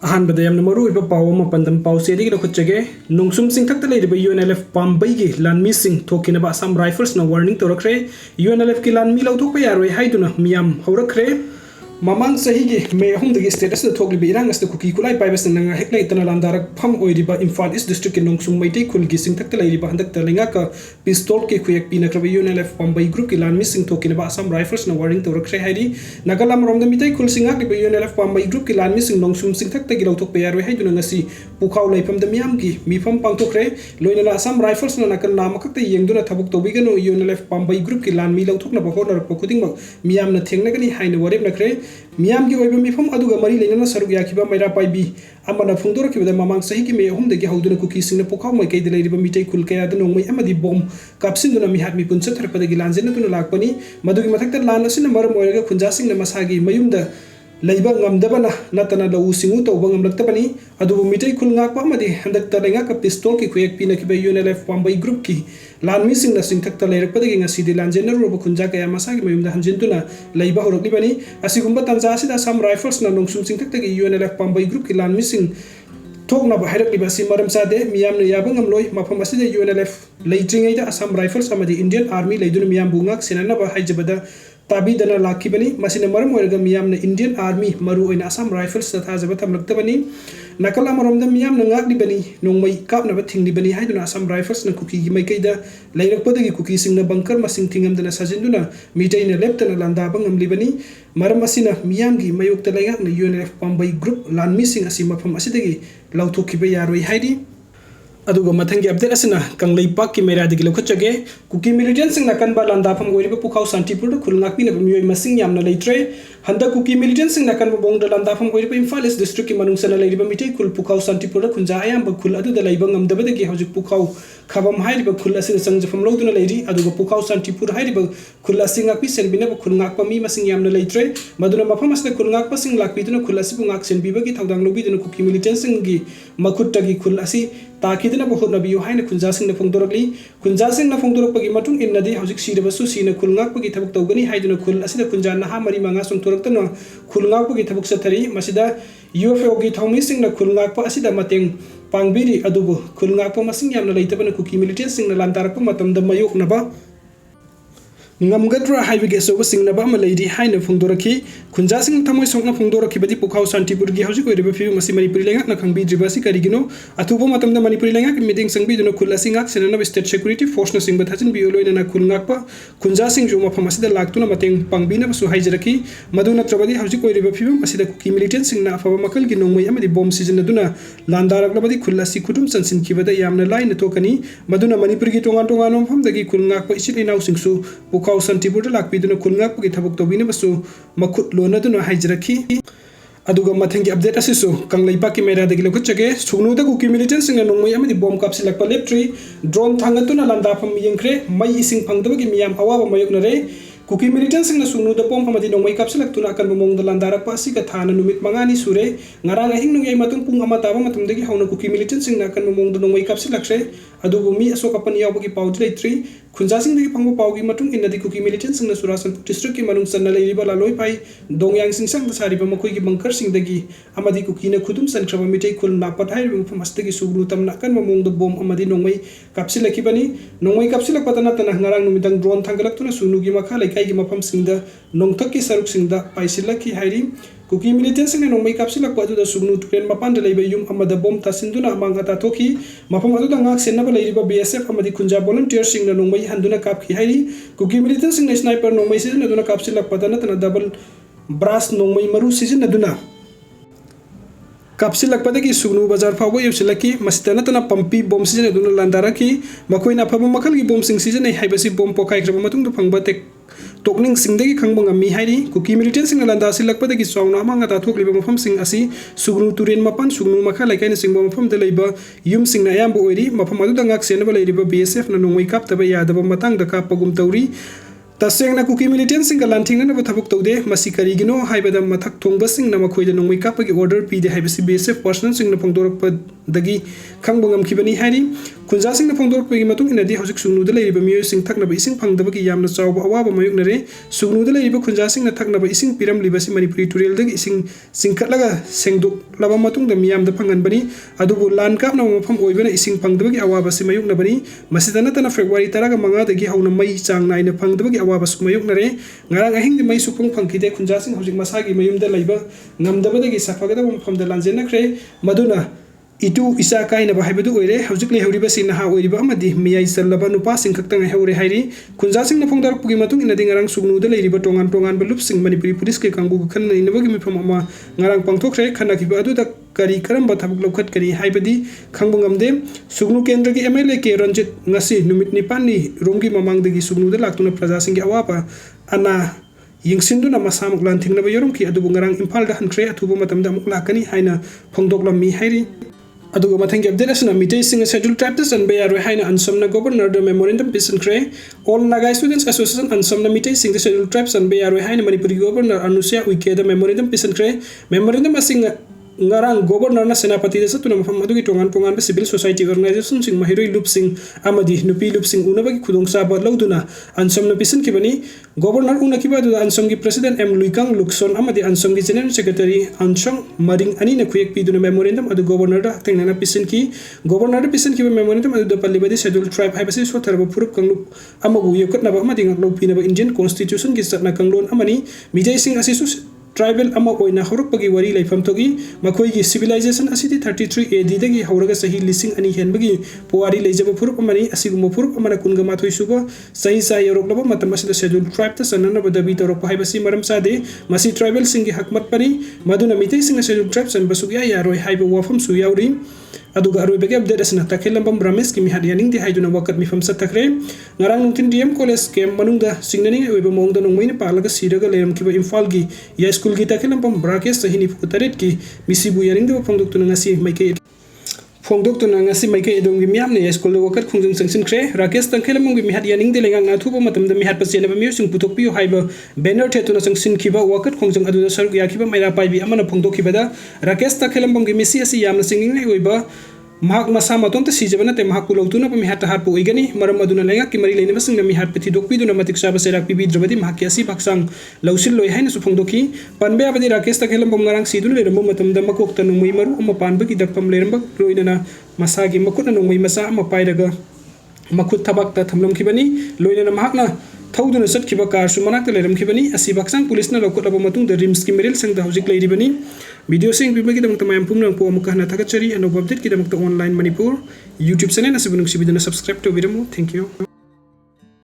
अहानबदा यामना मरुइबा पाव अमा पंदम पाव सेदी गिलो खुच्चगे नोंसुम सिंथक्ता लेरिबा UNLF पामबई गी लानमी सिंह थोकिनबा असम राइफल्स ना वार्निंग तोरखरे UNLF की लानमी लौथोकपा यारोय हाइदुना मियाम हौरखरे ममांग सही की मे अहुमदगी स्टेटस थोकलिबा इरांग अस्त कुकी कुलाई पाइबस नंगा हेक्ला इतना लांदारक फम ओइरिबा इम्फाल ईस्ट डिस्ट्रिक्ट के नोंसुम मैतै खुल की सिंथक्ता लेरिबा हंदक्ता लेंगा का पिस्तौल के खुयक पिनक्रबा UNLF पामबई ग्रुप की लानमी सिंह थोकिनबा असम राइफल्स ना वार्निंग तोरखरे हाइदी नगालाम रोमदा मितै खुल सिंगा लिबा UNLF पामबई ग्रुप की लानमी सिंह नोंसुम सिंथक्ता गी लौथोकपा यारोय हाइदुना ngasi पुखाव लैफमदा मियाम की मिफम पांगथोखरे लोइना असम राइफल्स ना नकल नामखक्ता येंगदुना थबुक तौबिगनो UNLF पामबई ग्रुप की लानमी लौथोकना बहोनरप खुदिंगमक मियाम न थेंगनगनी हाइना वरेब नखरे मियाम की मिफम अदुगा मरी लेना सरुक याखिबा मैरा पाइबी अमना फुंदोरखिबदा ममांग सही की मे अहुमदगी हौदुना कुकी सिंगना पुखाव मैकैद लेरिबा मितै खुल कयादा नोंमै अमदि बॉम कापसिंदुना मिहात मिपुन चथरपदगी लांजेनदुना लाकपनी मदुगी मथक्ता लान असिना मरम ओइरगा खुंजा सिंगना मसागी मयुमदा लैबा ngamdabana natana lau singu tawba ngamlaktabani adubu mitai khul ngakpa amadi handakta lenga ka pistol ki khuyek pina ki UNLF pambai group ki lanmi singna singthakta leirakpadagi ngasi di lanjenar roba khunja kaya masagi mayumda hanjintuna leiba horoknibani asigumba tanja asida Assam Rifles na nongsum singthakta ki UNLF pambai group ki lanmi sing thokna ba hairakliba si maram sade miyamna yaba ngamloi mafam asida UNLF leitringaida Assam Rifles amadi Indian Army leiduna miyam bungak sinana ba haijabada ताबी दना लाखिबनी मसिना मरम ओरगा मियामना Indian army मरु ओइना Assam rifles तथा जब थमलक्तबनी नकल अमरमदा मियामना ngaklibani नोंमै कापनबा थिंगलिबनी हाइदुना Assam rifles न cookie गी मैकैदा लैरकपदगी cookie सिंगना bunker मसिंग थिंगमदना सजिन्दुना मिटैना लेप्तना लांदाबा ngamlibani मरम असिना मियाम गी मयुक्ता लैंगकना UNLF पामबै ग्रुप लानमी सिंग असि मफम असिदगी लौथोखिबा यारोय हाइदि अदुगा मथंगी अपडेट असना कंगलै पाक की मेरादगी लखचगे कुकी मिलिटेंट सिंग नकन बा लांदाफम गोइरिबा पुखाव शांतिपुर खुलंगाकपि न मियोय मसिंग यामना लैत्रे हंदा कुकी मिलिटेंट सिंग नकन बोंग लांदाफम गोइरिबा इम्फाल ईस्ट डिस्ट्रिक्ट की मनुंगसना लैरिबा मिटै खुल पुखाव शांतिपुर खुंजा आयाम खुल अदुदा लैबा ngamdabadagi हौजिक पुखाव खबम हाइरिबा खुल असिन संजफम लौदुना लैरि अदुगा पुखाव शांतिपुर हाइरिबा खुल असिंग आकपि सेनबिना खुलंगाकपा मी मसिंग यामना लैत्रे मदुना मफम असना खुलंगाकपा सिंग लाकपिदुना खुल असिबु ngak senbibagi थौदांग लौबिदुना कुकी मिलिटेंट सिंग गी मखुट्टगी खुल असि ताकिदना बहुत नबियो हाइना खुंजा सिंगना फोंदोरकली खुंजा सिंगना फोंदोरकपगी मतुंग इन्नदी हौजिक सिरबसु सिना खुलंगाकपगी थबक तौगनी हाइदुना खुल असिदा खुंजा नहा मरी मंगा सोंथोरक्तना खुलंगाकपगी थबक सथरी मसिदा UFO की थौमी सिंगना खुलंगाकपा असिदा मतेंग पांगबिरी अदुबु खुलंगाकपा मसिंग यामना लैतबना कुकी मिलिटेंट सिंगना लांतारकपा मतमदा मयोकनबा ngamgadra haibige soba singnaba ma leidi haina phungdoraki khunja sing thamoi sokna phungdoraki badi pukhau santipur gi hauji koiriba fiu masi manipuri lenga na khangbi dribasi karigino athubo matamda manipuri lenga ki meeting sangbi duna khula singak senana state security force na singba thajin bi oloina na khulngak pa khunja sing jo mafam asida laktuna mateng pangbina basu haijaraki maduna trabadi hauji koiriba fiu asida ki militant singna afaba makal gi nongmai amadi bomb season duna landarak labadi khula si kudum sansin kibada yamna line tokani maduna manipuri gi tongan tongan mafam dagi khulngak pa isil inau singsu पुखाव शांतिपुर लाकपिदुना खुलंगाकपगी थबक तौबिनबसु मखुट लोनदुना हाइजरखी अदुगा मथंगी अपडेट असिसु कंगलैपाकी मेरादगी लखचगे सुगनुदा कुकी मिलिटेंट सिंगना नोंमै अमदि बॉम्ब कापसिलकपा लेप्ट्री ड्रोन थांगतुना लांदाफम यंख्रे मई इसिंग फंगदबगी मियाम अवाबा मयकनरे कुकी मिलिटेंट सिंगना सुगनुदा बॉम्ब अमदि नोंमै कापसिलकतुना अकनबा मोंगदा लांदारकपा असिगा थाना नुमित मंगानी सुरे ngarang ahing nungai matung pung ama taba matumdagi hauna kuki militant singna akanba moongda nongmai kapsilakse adubu mi asoka pani yawbagi paudi leitri khunja singdagi phangba paugi matung innadi kuki militant singna Surasanpur district ki manung sanna leiriba laloi pai dongyang singsang da sariba makoi gi bunker singdagi amadi kuki na khudum sankraba mitai khul napat hairiba mafam astagi sugru tamna akanba moongda bom amadi nongmai kapsilakibani nongmai kapsilakpatana tana ngarang numidang drone thangalaktuna sunugi makha laikai gi mafam singda nongthakki saruk singda paisilaki hairi Kuki militant सिंगना नोंमै कापसिलकपा अदुदा सुगनु तुरेन मपान लेबा युम अमदा bomb तासिंदुना अमांगता थोकी मफम अदुदा ngak senaba लेरिबा BSF अमदि खुंजा वॉलंटियर सिंगना नोंमै हंदुना कापखि हाइरि कुकी मिलिटेंट सिंगना स्नाइपर नोंमै सिजन अदुना कापसिलकपा तना डबल ब्रास नोंमै मरु सिजन अदुना कापसिलकपदगी सुगनु बाजार फावबो युसिलकी मसितना तना पंपी बॉम्ब सिजन अदुना लांदारकी मखोइना फबम मखलगी बॉम्ब सिंग सिजन नै हाइबसि बॉम्ब पोखाइख्रबा मतुंग फंगबा टेक तोकनिंग सिंगदगी खंगबा ngami hairi कुकी मिलिटेंट सिंगना लांदा सिलकपदगी सौना अमांगता थोकलिबा मफम सिंग असि सुगनु तुरेन मपान सुगनु मखा लाइकाइन सिंगबा मफम द लेबा युम सिंगना अयाम ओइरि मफम अदुदा ngak senaba लेरिबा BSF ना नोंमै कापतबा यादबा मतंग द कापगुम तौरी तसेंगना कुकी मिलिटेंट सिंग लांथिंगना थबक तौदे मसि करिगिनो हाइबदा मथक थोंबा सिंगना मखोइदा नोंमै कापगी ऑर्डर पीदे हाइबसि BSF पर्सनल सिंगना फोंदोरक दगी खंग ngam हाई खुंजा सिंह फोंदोरपगी मतुंग इनदी हौजिक सुगनुद लेरिबा मियोय सिंह थकनबा इसिंग फंगदबगी यामना चावबा अवाबा मायुकनरे सुगनुद लेरिबा खुंजा सिंह थकनबा इसिंग पिरमलिबसि मणिपुरी तुरेल दगी इसिंग सिंखटलगा सेंगदुक मतुंग द मियाम द फंगनबनी अदुबु लान कापना मफम ओइबना इसिंग फंगदबगी अवाबसि मायुकनबनी मसिदा नतना फेब्रुवारी 15 दगी हौना मई चांग नाइना फंगदबगी अवाबसु मायुकनरे ngarang ahing di mai supung phangkide khunja sing hojik masagi mayumda laiba ngamdabadagi safagada mafamda lanjenakre maduna itu isa kaina ba haibadu oire hojik le horiba sin ha oiriba amadi miyai sallaba nupa sing khaktang haure hairi khunja sing na phongdar pugi matung ina dingarang sugnu de leiriba tongan belup sing manipuri police ke kangbu khan inabagi mifam ama ngarang pangthokre khana kiba adu da kari karam ba thabuk lokhat kari haibadi khangbu ngamde sugnu kendra ki MLA ke Ranjit ngasi numit nipan ni romgi mamang degi sugnu de laktuna praja sing ge awapa ana yingsindu na masamuk lan thingna ba yorum ki adu ngarang impal da hantre athubu matam da muk lakani haina phongdok lam mi hairi aduga mathang update asna mitai sing schedule trap this and bayar haina ansomna governor the memorandum pisan kre all nagai students association ansomna mitai sing the schedule traps and bayar haina manipuri governor anusia uike the memorandum pisan kre memorandum asing ngarang governor na senapati da satuna mafam adugi tongan civil society organization sing mahiroi loop sing amadi nupi loop sing unabagi khudong saba lauduna ansomna pisan kibani governor unakiba du ansom gi president M Luikang Lukson amadi ansom gi general secretary Ansong Maring ani na kuyek piduna memorandum adu governor da tengna pisan ki governor da pisan ki memorandum adu da palibadi schedule tribe haibasi so tharba purup kanglup amagu yekot na ba amadi ngaklo pina ba Indian constitution gi satna kanglon amani mijai sing asisu tribal ama oina horukpagi wari laifam togi makoi gi civilization asidi 33 AD dagi hauraga sahi lising ani henbagi puari leijaba purup amani asiguma purup amana kunga mathoi suba sahi sa yoroklaba matam asida schedule tribe ta sanana badabi torok haibasi maram sade masi tribal singi hakmat pani maduna mitai singa schedule tribe san basugya yaroi haiba wafam su yauri aduga aroi bege update asna takelambam ramesh ki mi hadianing di haiduna wakat mi famsa takre ngarang nungtin DM college kem manungda singnani oiba mongda nongmaina palaga siraga leram kiba imphal gi ya school gi takelambam brakesh sahini putaret ki misibu yaring de phongdok tuna ngasi maike phongdok tuna ngasi maike edom gi miam ne school wakat khungjung sangsin kre rakesh takelambam gi mi hadianing de lenga nga thuba matam da mi hat pasena ba mi sing putok pi haiba banner the tuna sangsin kiba wakat khungjung adu da saruk ya kiba maira pai bi amana phongdok kiba da rakesh takelambam gi misi asi yamna singing ne oiba mahak masa maton te sijabana te mahak pulautuna pa mihat har pu igani maram aduna lenga ki mari leina basing na mihat pethi dokpi duna matik saba serak pi drabadi mahak ki asi baksang lausil loi haina su phongdoki panbe abadi rakesh ta khelam bom ngarang sidul le ram matam da makok ta numui maru ama panba ki dakpam le ram loina na masagi makut na numui masa ama pairaga makut thabak ta thamlam ki bani loina na mahak na थौदुना चटखिबा car सु मनाक्ता लेरमखिबनी असि बाक्सांग police ना लौकटलाबा मतुंग द रिम्स की मेरिल संग द हौजिक लेरिबनी वीडियो सिंग बिबगी दमक तमायम पुमनंग पो अमुक हना थागचरी अनो अपडेट की दमक ऑनलाइन मणिपुर YouTube चैनल असि बुनुक सिबिदना सब्सक्राइब तो बिरमु थैंक यू